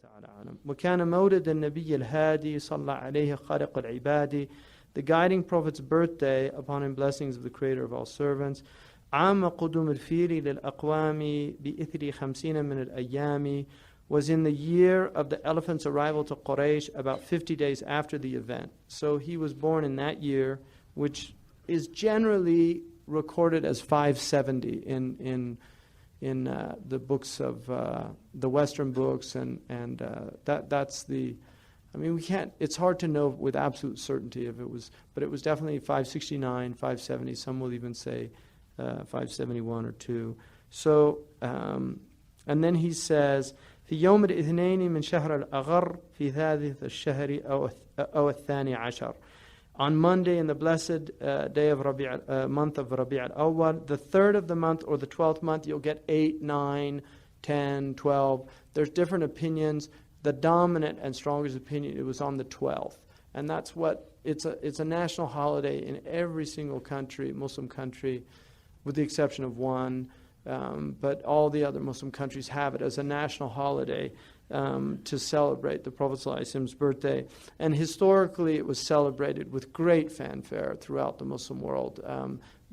تعالى أعلم. وكان مولد النبي الهادي صلى عليه خالق العباد, the guiding prophet's birthday, upon him blessings of the creator of all servants, عام قدوم الفيل للأقوام بإثر 50 من الأيام, was in the year of the elephant's arrival to Quraysh, about 50 days after the event. So he was born in that year, which is generally recorded as 570 in the books of the Western books, and that's the. I mean, we can't. It's hard to know with absolute certainty if it was, but it was definitely 569, 570. Some will even say 571 or 2. So, and then he says, في يوم الاثنين من شهر الأغر في ثالث الشهر أو الثاني عشر. On Monday in the blessed day of month of Rabi' al-Awwal, the 3rd of the month or the 12th month, you'll get 8, 9, 10, 12. There's different opinions. The dominant and strongest opinion, it was on the 12th. And that's what, it's a national holiday in every single country, Muslim country, with the exception of one. But all the other Muslim countries have it as a national holiday to celebrate the Prophet ﷺ's birthday. And historically, it was celebrated with great fanfare throughout the Muslim world.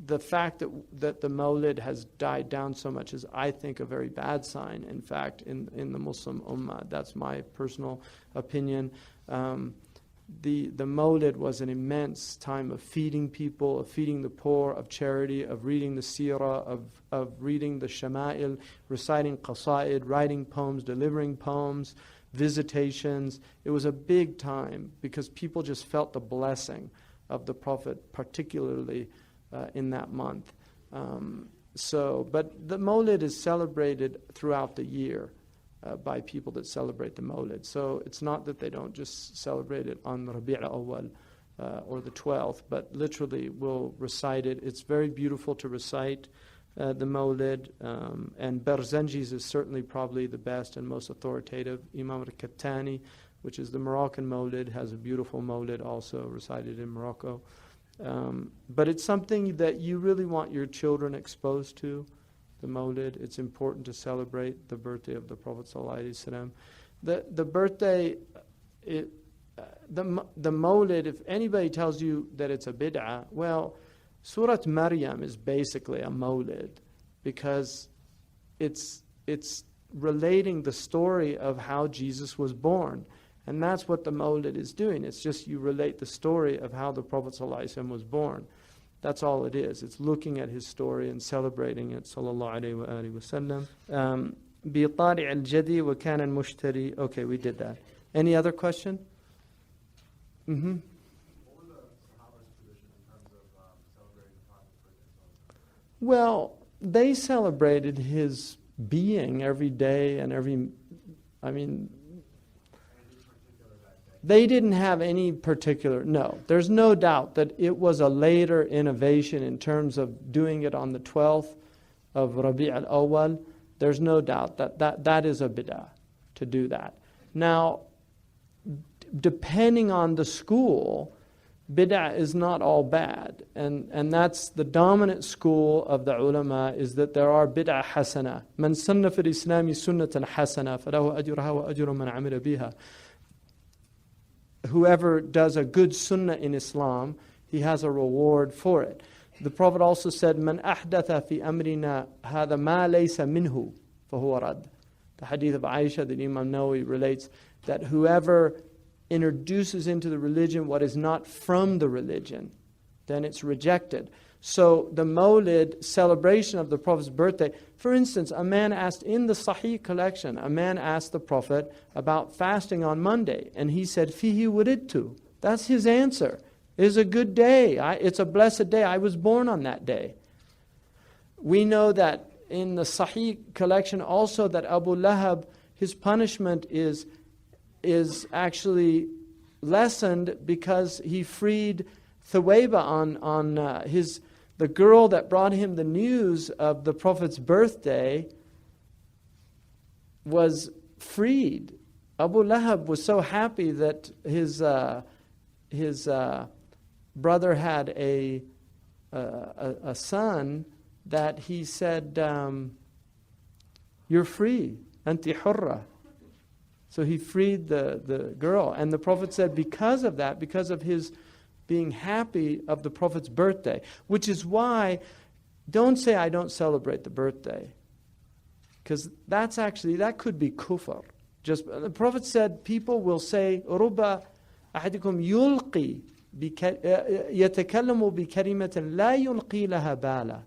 The fact that the Mawlid has died down so much is, I think, a very bad sign, in fact, in the Muslim Ummah. That's my personal opinion. The Mawlid was an immense time of feeding people, of feeding the poor, of charity, of reading the seerah, of reading the shama'il, reciting qasaid, writing poems, delivering poems, visitations. It was a big time because people just felt the blessing of the Prophet, particularly in that month. But the Mawlid is celebrated throughout the year by people that celebrate the Mawlid. So it's not that they don't just celebrate it on Rabi' al-Awwal or the 12th, but literally will recite it. It's very beautiful to recite the Mawlid, and Barzanji's is certainly probably the best and most authoritative. Imam al-Kattani, which is the Moroccan Mawlid, has a beautiful Mawlid also recited in Morocco. But it's something that you really want your children exposed to. The Mawlid, it's important to celebrate the birthday of the Prophet ﷺ. The birthday, the Mawlid, if anybody tells you that it's a bid'ah, well, Surah Maryam is basically a Mawlid because it's relating the story of how Jesus was born. And that's what the Mawlid is doing. It's just you relate the story of how the Prophet ﷺ was born. That's all it is. It's looking at his story and celebrating it. Sallallahu alayhi wa alihi wa sallam. بِطَارِعِ الْجَدِي وَكَانَ الْمُشْتَرِي. Okay, we did that. Any other question? Mm-hmm. What was the Sahaba's tradition in terms of celebrating the Prophet's birthday? Well, they celebrated his being every day and they didn't have any particular, no. There's no doubt that it was a later innovation in terms of doing it on the 12th of Rabi' al-Awwal. There's no doubt that is a bid'ah to do that. Now, depending on the school, bid'ah is not all bad. And that's the dominant school of the ulama, is that there are bid'ah hasana. Man sanna fil islami sunnatan hasana falahu ajruha wa ajru man amila biha. Whoever does a good sunnah in Islam, he has a reward for it. The Prophet also said, "Man ahdatha fi amrina hadha ma laysa minhu, fahuwa rad." The hadith of Aisha that Imam Nawawi relates, that whoever introduces into the religion what is not from the religion, then it's rejected. So the Mawlid celebration of the Prophet's birthday, for instance, a man asked in the Sahih collection, a man asked the Prophet about fasting on Monday, and he said, "Fihi wuridtu." That's his answer. It is a good day. It's a blessed day. I was born on that day. We know that in the Sahih collection also that Abu Lahab, his punishment is actually lessened because he freed Thuwayba on the girl that brought him the news of the Prophet's birthday was freed. Abu Lahab was so happy that his brother had a son that he said, "You're free, anti hurra." So he freed the girl. And the Prophet said because of that, because of his being happy of the Prophet's birthday, which is why, don't say I don't celebrate the birthday. Because that could be kufr. Just the Prophet said people will say, رُبَّ أَحَدِكُمْ يُلْقِي يَتَكَلَّمُ بِكَلِمَةٍ لَا يُلْقِي لَهَا بَالًا.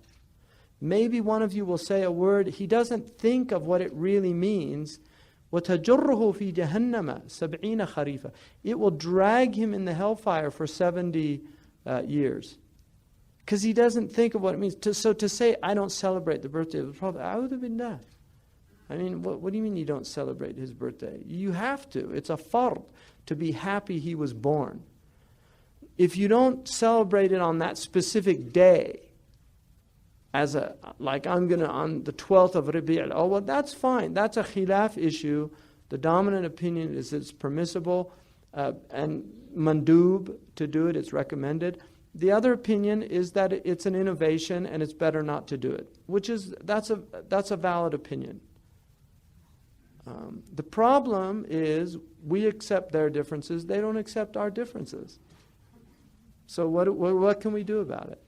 Maybe one of you will say a word, he doesn't think of what it really means. وَتَجُرُّهُ فِي جَهَنَّمَ 70 خَرِيفًا. It will drag him in the hellfire for 70 years. Because he doesn't think of what it means. So to say, I don't celebrate the birthday of the Prophet, أعوذ بالله. I mean, what do you mean you don't celebrate his birthday? You have to. It's a fard to be happy he was born. If you don't celebrate it on that specific day, like I'm going to on the 12th of Rabi' al-Awwal, that's fine. That's a khilaf issue. The dominant opinion is it's permissible and mandub to do it, it's recommended. The other opinion is that it's an innovation and it's better not to do it, that's a valid opinion. The problem is we accept their differences, they don't accept our differences. So what can we do about it?